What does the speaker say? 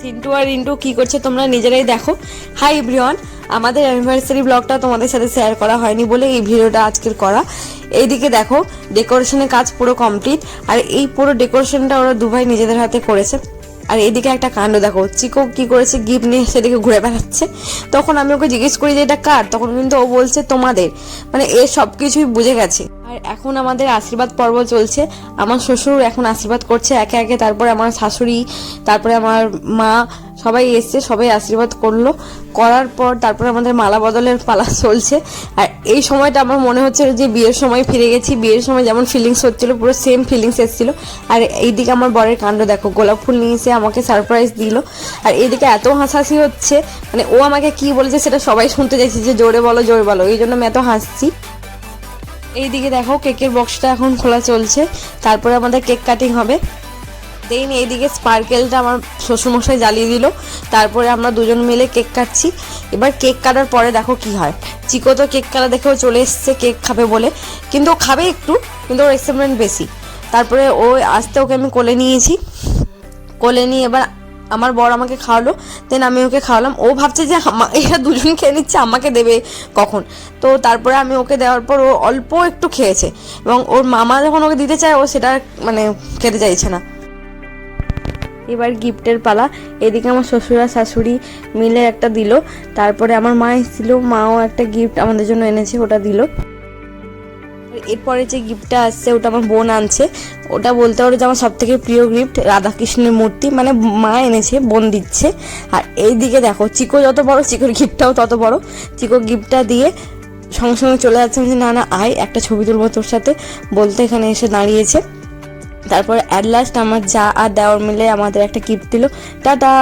সিন্টু আর রিন্টু কি করছে তোমরা নিজেরাই দেখো। হাই এভরিওয়ান, আমাদের অ্যানিভার্সারি ব্লগটা তোমাদের সাথে শেয়ার করা হয়নি বলে এই ভিডিওটা আজকের করা। এইদিকে দেখো ডেকোরেশনের কাজ পুরো কমপ্লিট, আর এই পুরো ডেকোরেশনটা ওরা দুভাই নিজেদের হাতে করেছে। আর এইদিকে একটা কাণ্ড দেখো, চিকো কি করেছে, গিফট নিয়ে সেদিকে ঘুরে বেড়াচ্ছে। তখন আমি ওকে জিজ্ঞেস করি যে এটা কার, তখন কিন্তু ও বলছে তোমাদের, মানে এ সব কিছুই বুঝে গেছে। আর এখন আমাদের আশীর্বাদ পর্ব চলছে। আমার শ্বশুর এখন আশীর্বাদ করছে একে একে, তারপরে আমার শাশুড়ি, তারপরে আমার মা, সবাই এসছে, সবাই আশীর্বাদ করলো। করার পর তারপরে আমাদের মালা বদলের পালা চলছে। আর এই সময়টা আমার মনে হচ্ছে যে বিয়ের সময় ফিরে গেছি। বিয়ের সময় যেমন ফিলিংস হচ্ছিল পুরো সেম ফিলিংস এসেছিল। আর এইদিকে আমার বরের কাণ্ড দেখো, গোলাপ ফুল নিয়ে এসে আমাকে সারপ্রাইজ দিল। আর এইদিকে এত হাসাহাসি হচ্ছে, মানে ও আমাকে কি বলেছে সেটা সবাই শুনতে চাইছে যে জোরে বলো জোরে বলো, এই জন্য আমি এত হাসছি। এইদিকে দেখো কেকের বক্সটা এখন খোলা চলছে, তারপরে আমাদের কেক কাটিং হবে। দেন এইদিকে স্পার্কেলটা আমার শ্বশুরমশাই জ্বালিয়ে দিল, তারপরে আমরা দুজন মিলে কেক কাটছি। এবার কেক কাটার পরে দেখো কি হয়। চিকো তো কেক কাটা দেখেও চলে এসছে কেক খাবে বলে, কিন্তু ও খাবে একটু, কিন্তু ওর এক্সাইটমেন্ট বেশি। তারপরে ও আসতে ওকে আমি কোলে নিয়েছি, কোলে নিয়ে এবার আমার বর আমাকে খাওয়ালো, দেন আমি ওকে খাওয়ালাম। ও ভাবছে যে এরা দুজন খেয়ে নিচ্ছে, আমাকে দেবে কখন। তো তারপরে আমি ওকে দেওয়ার পর ও অল্প একটু খেয়েছে, এবং ওর মামা যখন ওকে দিতে চায় ও সেটা মানে খেতে চাইছে না। এবার গিফটের পালা। এদিকে আমার শ্বশুর আর শাশুড়ি মিলে একটা দিল, তারপরে আমার মা এসেছিল, মাও একটা গিফট আমাদের জন্য এনেছে, ওটা দিল। এরপরে যে গিফটটা আসছে ওটা আমার বোন আনছে, ওটা বলতে পারো যে আমার সব থেকে প্রিয় গিফট, রাধাকৃষ্ণের মূর্তি, মানে মা এনেছে, বোন দিচ্ছে। আর এইদিকে দেখো চিকো যত বড়, চিকোর গিফটটাও তত বড়। চিকো গিফটটা দিয়ে সঙ্গে সঙ্গে চলে যাচ্ছে, আমি না না আয় একটা ছবি তুলবো তোর সাথে বলতে এখানে এসে দাঁড়িয়েছে। তারপরে অ্যাট লাস্ট আমার যা আর দেওয়ার মিলে আমাদের একটা গিফট দিল। টাটা।